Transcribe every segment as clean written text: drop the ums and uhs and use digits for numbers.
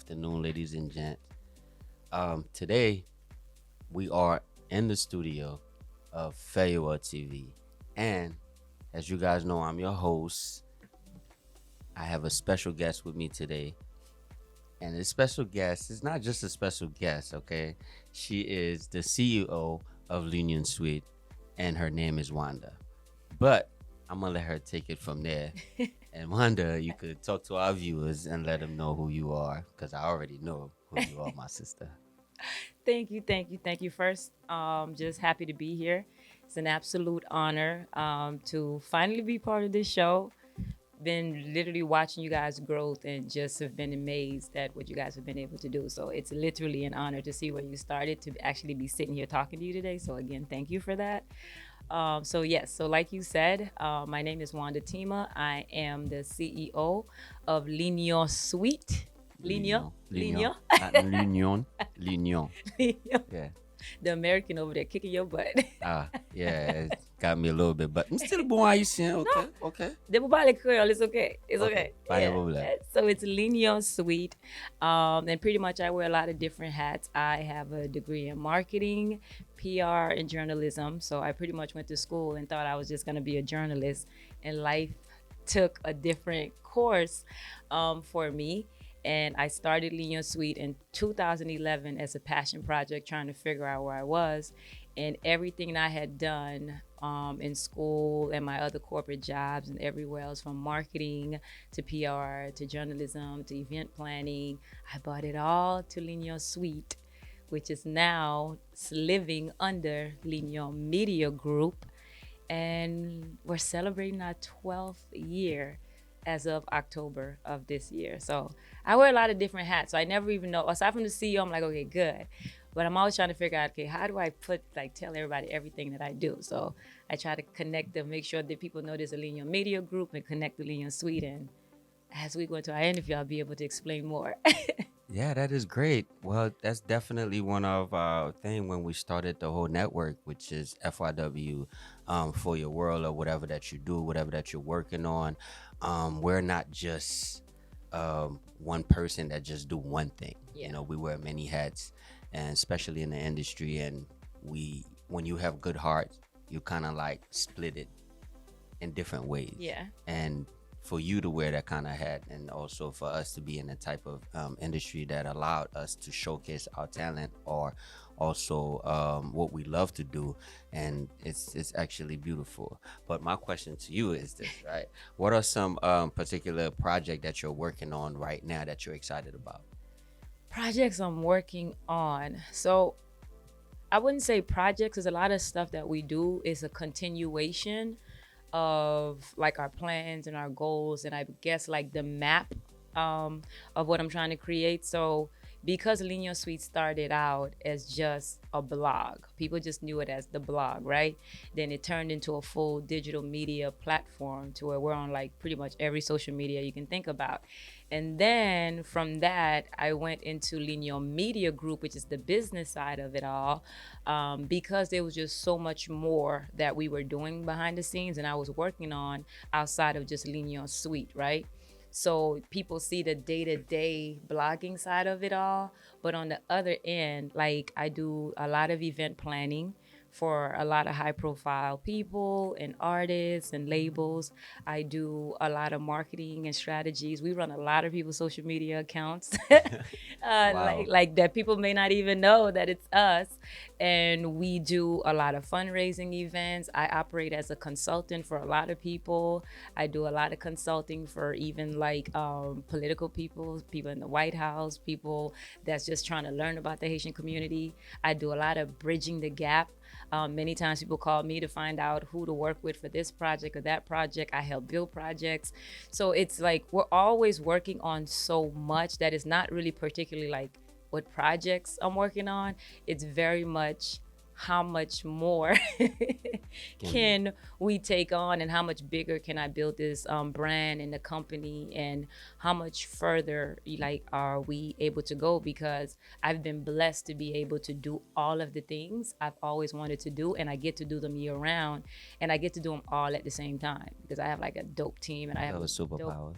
afternoon, ladies and gents. Today we are in the studio of fywtv, and as you guys know, I'm your host. I have a special guest with me today, and this special guest is not just a special guest. Okay, she is the CEO of Union Suite, and her name is Wanda. But I'm gonna let her take it from there. And Wanda, you could talk to our viewers and let them know who you are, because I already know who you are, my sister. Thank you. First, just happy to be here. It's an absolute honor to finally be part of this show. Been literally watching you guys' growth and just have been amazed at what you guys have been able to do. So it's literally an honor to see where you started to actually be sitting here talking to you today. So again, thank you for that. So like you said, my name is Wanda Tima. I am the CEO of Linio Suite. Linio, Lignon, Linio, not Lignon, Lignon. Linio. Yeah. The American over there kicking your butt. Yeah, it got me a little bit, but I'm still born Haitian. Okay, okay. The mobile Creole, it's okay. It's Okay, okay. fire over there. So it's Linio Suite. And pretty much I wear a lot of different hats. I have a degree in marketing, PR, and journalism. So I pretty much went to school and thought I was just going to be a journalist. And life took a different course for me. And I started Linio Suite in 2011 as a passion project, trying to figure out where I was. And everything I had done in school and my other corporate jobs and everywhere else, from marketing to PR to journalism to event planning, I brought it all to Linio Suite, which is now living under Linio Media Group. And we're celebrating our 12th year as of October of this year. So I wear a lot of different hats. So I never even know, aside from the CEO, I'm like, okay, good. But I'm always trying to figure out, okay, how do I tell everybody everything that I do? So I try to connect them, make sure that people know there's a Linear Media Group and connect to Linear Suite. And as we go into our interview, I'll be able to explain more. Yeah, that is great. Well, that's definitely one of our thing when we started the whole network, which is FYW, for your world or whatever that you do, whatever that you're working on. We're not just one person that just do one thing. Yeah. We wear many hats, and especially in the industry. And when you have good heart, you kind of like split it in different ways. Yeah. And for you to wear that kind of hat, and also for us to be in a type of industry that allowed us to showcase our talent, or also what we love to do, and it's actually beautiful. But my question to you is this, right? What are some particular project that you're working on right now that you're excited about? Projects I'm working on. So I wouldn't say projects, because a lot of stuff that we do is a continuation of like our plans and our goals, and I guess like the map of what I'm trying to create. So because Linear Suite started out as just a blog, people just knew it as the blog, right? Then it turned into a full digital media platform to where we're on like pretty much every social media you can think about. And then from that, I went into Linear Media Group, which is the business side of it all, because there was just so much more that we were doing behind the scenes and I was working on outside of just Linear Suite, right? So people see the day-to-day blogging side of it all, but on the other end, like I do a lot of event planning for a lot of high-profile people and artists and labels. I do a lot of marketing and strategies. We run a lot of people's social media accounts, Wow. like that people may not even know that it's us. And we do a lot of fundraising events. I operate as a consultant for a lot of people. I do a lot of consulting for even like political people in the White House, people that's just trying to learn about the Haitian community. I do a lot of bridging the gap. Many times people call me to find out who to work with for this project or that project. I help build projects. So it's like we're always working on so much that is not really particularly like what projects I'm working on. It's very much how much more Can be. can we take on, and how much bigger can I build this brand and the company, and how much further like are we able to go, because I've been blessed to be able to do all of the things I've always wanted to do, and I get to do them year round, and I get to do them all at the same time because I have like a dope team and I You have have a a dope superpower.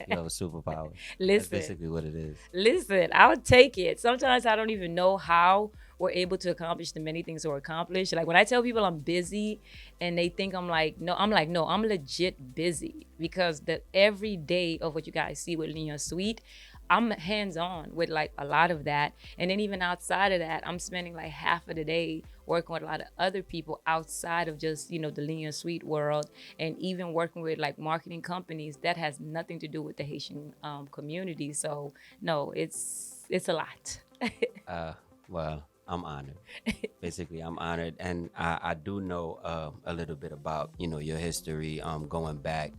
You have a superpower. That's listen. basically what it is. Listen, I'll take it. Sometimes I don't even know how we're able to accomplish the many things we're accomplished. Like when I tell people I'm busy and they think I'm like, no, I'm legit busy, because the every day of what you guys see with Leon Sweet, I'm hands on with like a lot of that. And then even outside of that, I'm spending like half of the day working with a lot of other people outside of just, the Leon Sweet world, and even working with like marketing companies that has nothing to do with the Haitian community. So no, it's a lot. Uh, well, I'm honored. Basically, I'm honored, and I do know a little bit about your history, going back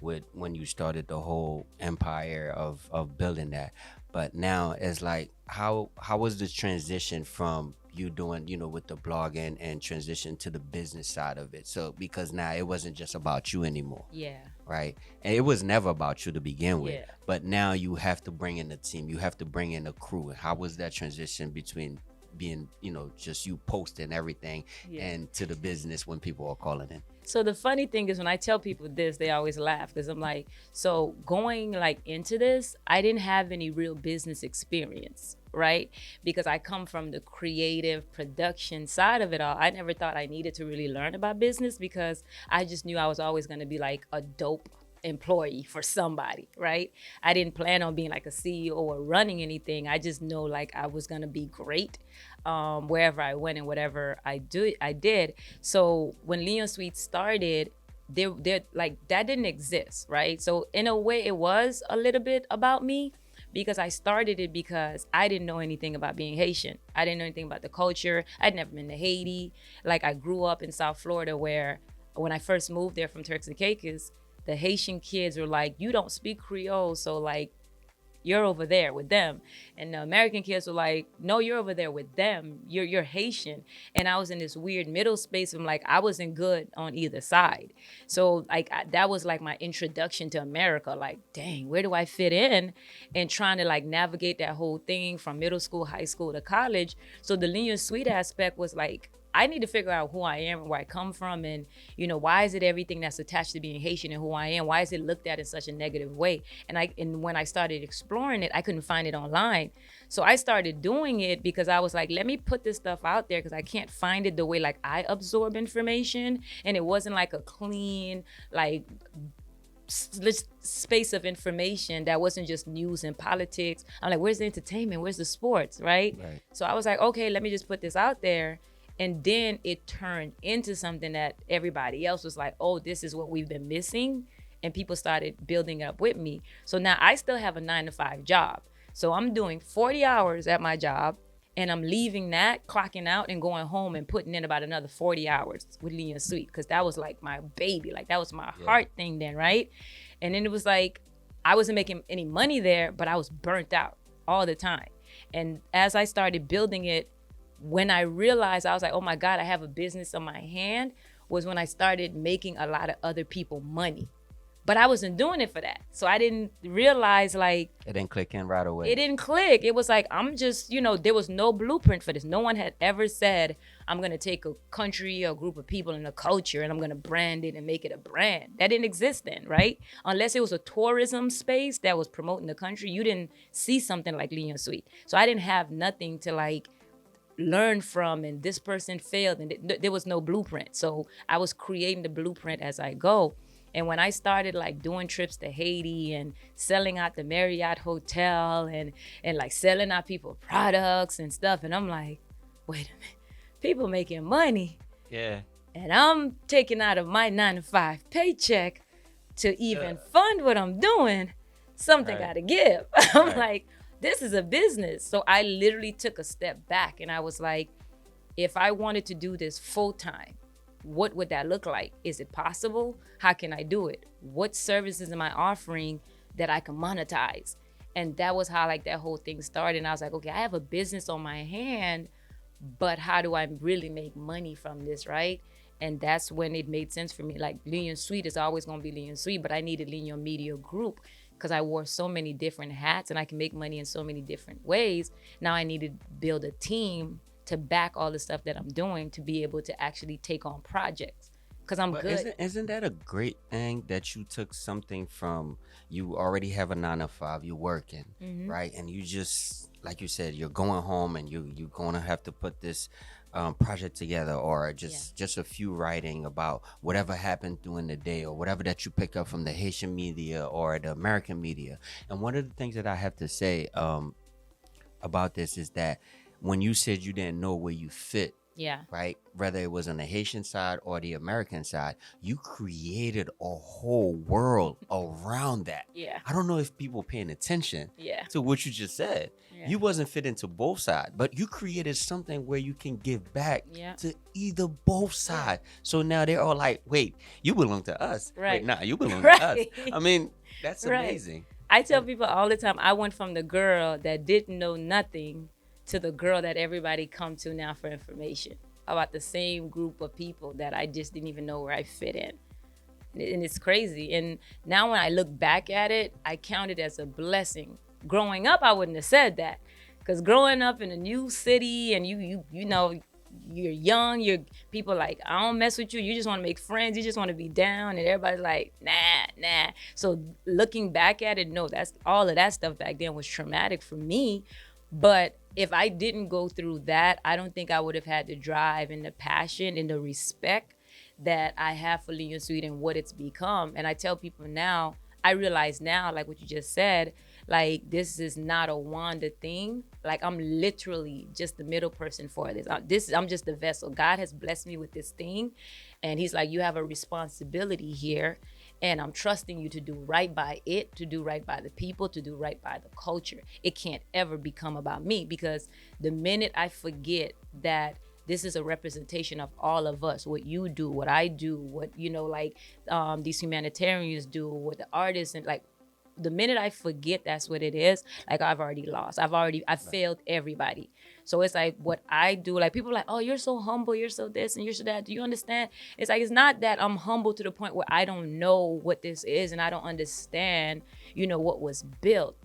with when you started the whole empire of building that. But now it's like, how was the transition from you doing with the blogging and transition to the business side of it? So because now it wasn't just about you anymore, Yeah. right? And it was never about you to begin with. Yeah. But now you have to bring in a team. You have to bring in a crew. How was that transition between being, just you posting everything Yeah. and to the business when people are calling in? So the funny thing is when I tell people this, they always laugh because I'm like, so going like into this, I didn't have any real business experience, right? Because I come from the creative production side of it all. I never thought I needed to really learn about business because I just knew I was always going to be like a dope employee for somebody, right? I didn't plan on being like a CEO or running anything. I just know like I was gonna be great wherever I went and whatever I did. So when Leon Suite started, they're like that didn't exist, right? So in a way, it was a little bit about me because I started it because I didn't know anything about being Haitian. I didn't know anything about the culture. I'd never been to Haiti. Like I grew up in South Florida where when I first moved there from Turks and Caicos, the Haitian kids were like, you don't speak Creole, so like you're over there with them. And the American kids were like, no, you're over there with them. You're Haitian. And I was in this weird middle space of like, I wasn't good on either side. So like that was like my introduction to America. Like, dang, where do I fit in? And trying to like navigate that whole thing from middle school, high school to college. So the Linear Suite aspect was like, I need to figure out who I am and where I come from, and why is it everything that's attached to being Haitian and who I am? Why is it looked at in such a negative way? And when I started exploring it, I couldn't find it online. So I started doing it because I was like, let me put this stuff out there because I can't find it the way like I absorb information, and it wasn't like a clean like space of information that wasn't just news and politics. I'm like, where's the entertainment? Where's the sports, right? So I was like, okay, let me just put this out there. And then it turned into something that everybody else was like, oh, this is what we've been missing. And people started building up with me. So now I still have a 9-to-5 job. So I'm doing 40 hours at my job, and I'm leaving that, clocking out and going home and putting in about another 40 hours with Leon Sweet, because that was like my baby. Like that was my heart thing then, right? And then it was like, I wasn't making any money there, but I was burnt out all the time. And as I started building it, when I realized, I was like, oh my God, I have a business on my hand, was when I started making a lot of other people money. But I wasn't doing it for that. So I didn't realize like... It didn't click in right away. It didn't click. It was like, I'm just, there was no blueprint for this. No one had ever said, I'm going to take a country, a group of people and a culture, and I'm going to brand it and make it a brand. That didn't exist then, right? Unless it was a tourism space that was promoting the country, you didn't see something like Leon Sweet. So I didn't have nothing to like learn from, and this person failed, and there was no blueprint. So I was creating the blueprint as I go. And when I started like doing trips to Haiti and selling out the Marriott hotel and like selling out people products and stuff, and I'm like, wait a minute, people making money. Yeah. And I'm taking out of my 9-to-5 paycheck to even fund what I'm doing. Something gotta give. I'm like, this is a business. So I literally took a step back and I was like, if I wanted to do this full time, what would that look like? Is it possible? How can I do it? What services am I offering that I can monetize? And that was how like that whole thing started. And I was like, okay, I have a business on my hand, but how do I really make money from this, right? And that's when it made sense for me. Like Lean Sweet is always gonna be Lean Sweet, but I needed Lean Media Group because I wore so many different hats and I can make money in so many different ways. Now I need to build a team to back all the stuff that I'm doing to be able to actually take on projects because I'm But good. isn't that a great thing that you took something from, you already have a 9 to 5, you're working, Mm-hmm. right? And you just, like you said, you're going home and you're gonna have to put this project together, or Yeah. just a few writing about whatever happened during the day, or whatever that you pick up from the Haitian media or the American media. And one of the things that I have to say about this is that when you said you didn't know where you fit, Yeah. right? Whether it was on the Haitian side or the American side, you created a whole world around that. Yeah. I don't know if people paying attention Yeah. to what you just said. Yeah. You wasn't fit into both sides, but you created something where you can give back Yeah. to either both sides. So now they're all like, wait, you belong to us. Right. Wait, nah, you belong Right. to us. I mean, that's Right. amazing. I tell people all the time, I went from the girl that didn't know nothing to the girl that everybody come to now for information about the same group of people that I just didn't even know where I fit in. And it's crazy. And now when I look back at it, I count it as a blessing. Growing up, I wouldn't have said that. Because growing up in a new city and you know, you're young, you're people like, I don't mess with you. You just want to make friends. You just want to be down. And everybody's like, nah. So looking back at it, no, that's all of that stuff back then was traumatic for me. But if I didn't go through that, I don't think I would have had the drive and the passion and the respect that I have for Lean Sweet and what it's become. And I tell people now, I realize now, like what you just said, like this is not a Wanda thing. Like I'm literally just the middle person for this. I'm just the vessel. God has blessed me with this thing, and He's like, you have a responsibility here, and I'm trusting you to do right by it, to do right by the people, to do right by the culture. It can't ever become about me, because the minute I forget that this is a representation of all of us, what you do, what I do, what, you know, like these humanitarians do, what the artists, and like the minute I forget that's what it is, like I've already lost. I've failed everybody. So it's like what I do, like people are like, oh, you're so humble, you're so this and you're so that. Do you understand? It's like, it's not that I'm humble to the point where I don't know what this is and I don't understand, you know, what was built.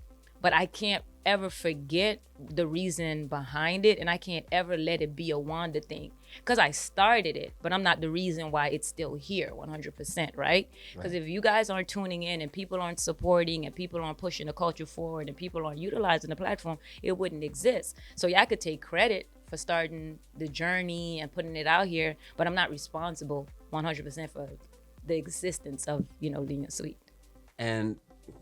But I can't ever forget the reason behind it, and I can't ever let it be a Wanda thing. Because I started it, but I'm not the reason why it's still here 100%, right? Because if you guys aren't tuning in and people aren't supporting and people aren't pushing the culture forward and people aren't utilizing the platform, it wouldn't exist. So yeah, I could take credit for starting the journey and putting it out here, but I'm not responsible 100% for the existence of, you know, Lean Sweet. And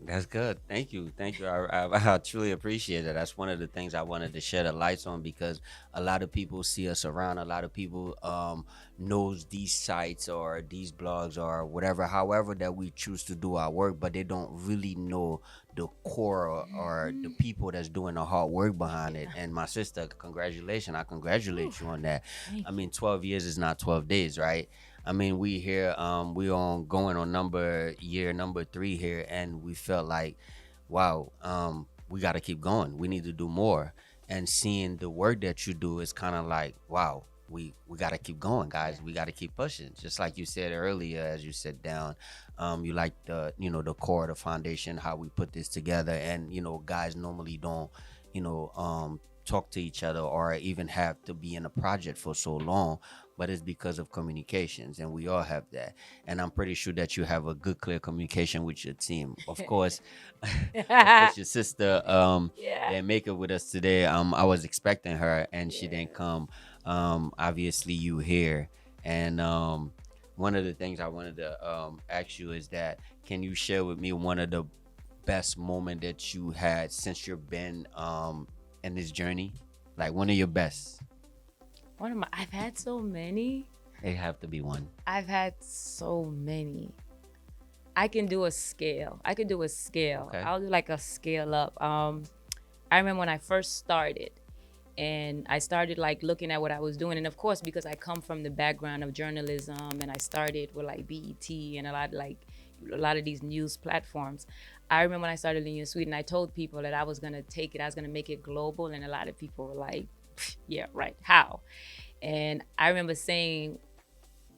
that's good. Thank you. I truly appreciate it. That's one of the things I wanted to shed a lights on, because a lot of people see us around. A lot of people knows these sites or these blogs or whatever, however that we choose to do our work, but they don't really know the core, or the people that's doing the hard work behind it. And my sister, congratulations. I congratulate you on that. I mean, 12 years is not 12 days, right? I mean, we here, we on going on year number 3 here, and we felt like, wow, we got to keep going. We need to do more. And seeing the work that you do is kind of like, wow, we got to keep going, guys. We got to keep pushing. Just like you said earlier, as you sit down, you like the, you know, the core, the foundation, how we put this together. And, you know, guys normally don't, you know, talk to each other or even have to be in a project for so long, but it's because of communications, and we all have that. And I'm pretty sure that you have a good, clear communication with your team. Of course, of course, your sister Yeah. didn't make it with us today. I was expecting her, and she didn't come. Obviously, you here, and one of the things I wanted to ask you is that, can you share with me one of the best moment that you had since you've been in this journey, like one of your best? I've had so many. It have to be one. I've had so many. I can do a scale. Okay. I'll do like a scale up. I remember when I first started, and I started like looking at what I was doing, and of course, because I come from the background of journalism, and I started with like BET and a lot of these news platforms. I remember when I started Lean Sweet, and I told people that I was gonna take it, I was gonna make it global, and a lot of people were like, yeah, right. How? And I remember saying,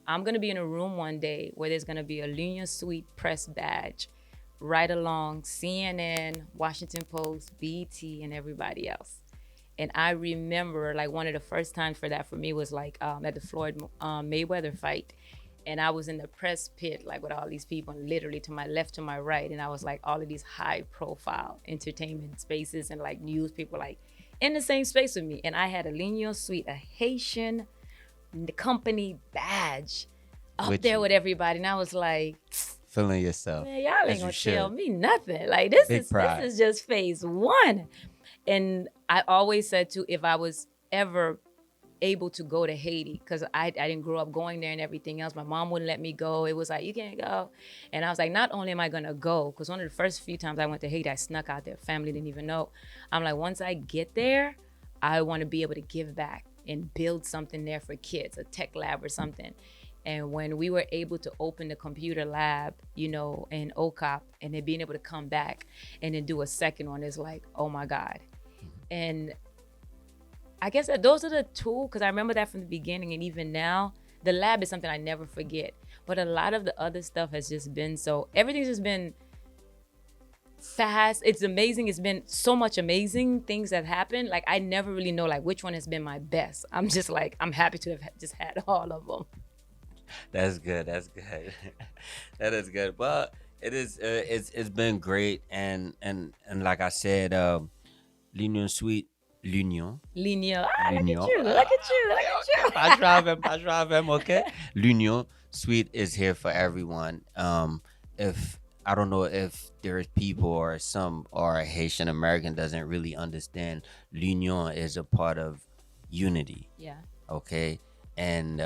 I'm going to be in a room one day where there's going to be a Union Suite press badge right along CNN, Washington Post, BT, and everybody else. And I remember like one of the first times for that for me was like at the Floyd Mayweather fight. And I was in the press pit, like with all these people, and literally to my left, to my right. And I was like all of these high profile entertainment spaces and like news people like in the same space with me. And I had a Lignol Suite, a Haitian company badge up there with everybody. And I was like, feeling yourself. man, y'all ain't as gonna you tell should. me nothing. Like this Big is pride. this is just phase one. And I always said to if I was ever able to go to Haiti, because I didn't grow up going there and everything else. My mom wouldn't let me go. It was like, you can't go. And I was like, not only am I gonna go, because one of the first few times I went to Haiti, I snuck out there. Family didn't even know. I'm like, once I get there, I want to be able to give back and build something there for kids, a tech lab or something. And when we were able to open the computer lab, you know, in OCOP, and then being able to come back and then do a second one is like, oh my God. And I guess that those are the two, because I remember that from the beginning. And even now, the lab is something I never forget. But a lot of the other stuff has just been so, everything's just been fast. It's amazing. It's been so much amazing things that happen. Like I never really know like which one has been my best. I'm just like, I'm happy to have just had all of them. That's good. That's good. That is good. But it is. It's been great, and like I said, l'Union Suite, l'Union, Linear. Ah, look at l'Union. you. Look at you. Look at you. Pas grave, okay. L'Union Suite is here for everyone. If I don't know if there's people or some or a Haitian American doesn't really understand, l'Union is a part of unity. Yeah. Okay, and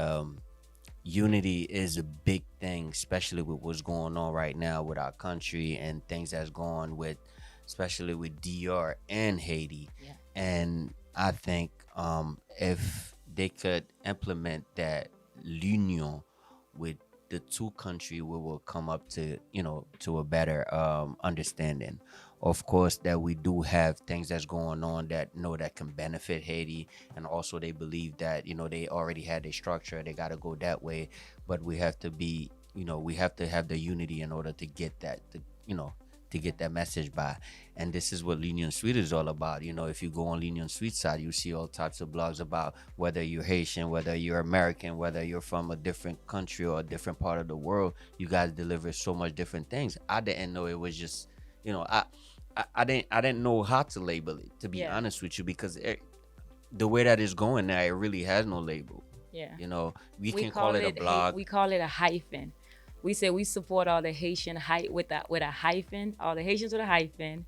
unity is a big thing, especially with what's going on right now with our country and things that's going with, especially with DR and Haiti. Yeah. And I think if they could implement that l'union with the two country, we will come up to to a better understanding. Of course, that we do have things that's going on that that can benefit Haiti, and also they believe that they already had a structure, they got to go that way, but we have to be we have to have the unity in order to get that to get that message by. And this is what Lenient Suite is all about. If you go on Lenient Suite side, you see all types of blogs about whether you're Haitian, whether you're American, whether you're from a different country or a different part of the world. You guys deliver so much different things. I didn't know it was just I didn't know how to label it, to be Yeah. honest with you, because the way that it's going now, it really has no label. Yeah. We can call it a blog. We call it a hyphen. We say we support all the Haitian with a hyphen, all the Haitians with a hyphen,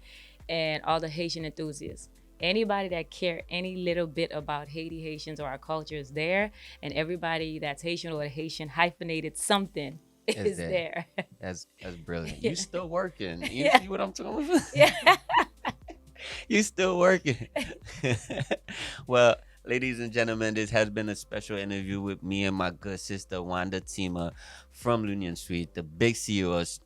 and all the Haitian enthusiasts. Anybody that care any little bit about Haiti, Haitians, or our culture is there, and everybody that's Haitian or Haitian hyphenated something is there. That's brilliant. You still working. You Yeah. see what I'm talking about? Yeah. You still working. Well, ladies and gentlemen, this has been a special interview with me and my good sister Wanda Tima from Union Suite, the big CEOs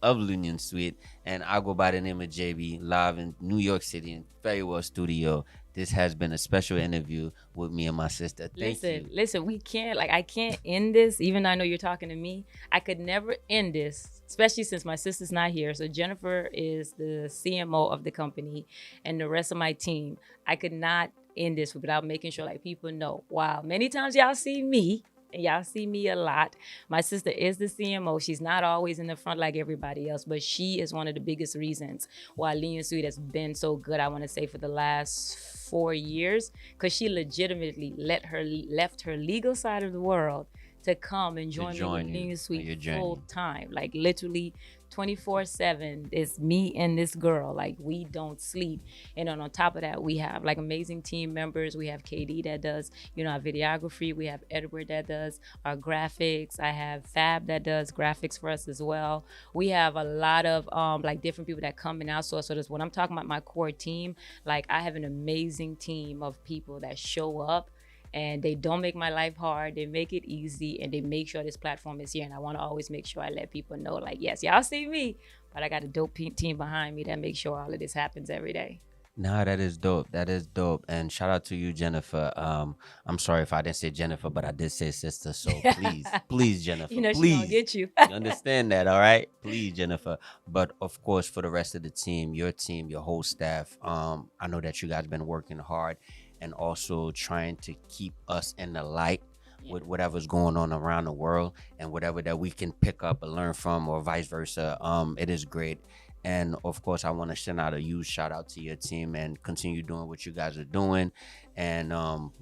of Union Suite, and I go by the name of JB, live in New York City in Very Well Studio. This has been a special interview with me and my sister. Thank you. Listen, we can't, I can't end this, even though I know you're talking to me. I could never end this, especially since my sister's not here. So Jennifer is the CMO of the company and the rest of my team. I could not end this without making sure people know, wow, many times y'all see me, and y'all see me a lot. My sister is the CMO. She's not always in the front like everybody else, but she is one of the biggest reasons why Lean Suite has been so good, I want to say, for the last 4 years, because she legitimately left her legal side of the world to come and join me in Lean Suite full time. Literally 24/7 is me and this girl. We don't sleep. And on top of that, we have amazing team members. We have KD that does our videography. We have Edward that does our graphics. I have Fab that does graphics for us as well. We have a lot of different people that come and outsource. So that's when I'm talking about my core team. I have an amazing team of people that show up, and they don't make my life hard. They make it easy, and they make sure this platform is here. And I want to always make sure I let people know, yes, y'all see me, but I got a dope team behind me that makes sure all of this happens every day. Nah, that is dope. That is dope. And shout out to you, Jennifer. I'm sorry if I didn't say Jennifer, but I did say sister. So please, please, You Jennifer, know she gonna please. get you. You understand that, all right? Please, Jennifer. But of course, for the rest of the team, your whole staff, I know that you guys been working hard and also trying to keep us in the light Yeah. with whatever's going on around the world and whatever that we can pick up and learn from or vice versa. It is great. And of course, I want to send out a huge shout out to your team and continue doing what you guys are doing. And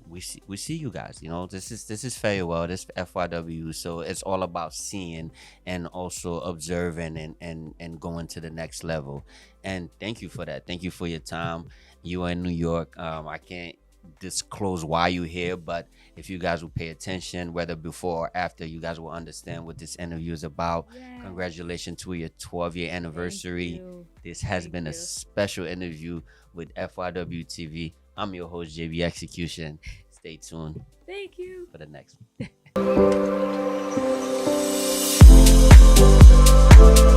we see you guys. You know, this is farewell. This FYW. So it's all about seeing and also observing and going to the next level. And thank you for that. Thank you for your time. You are in New York. I can't disclose why you're here, but if you guys will pay attention, whether before or after, you guys will understand what this interview is about. Yeah. Congratulations to your 12-year anniversary. you. This has Thank been a you. special interview with FYW TV. I'm your host, JB Execution. Stay tuned Thank you. for the next one.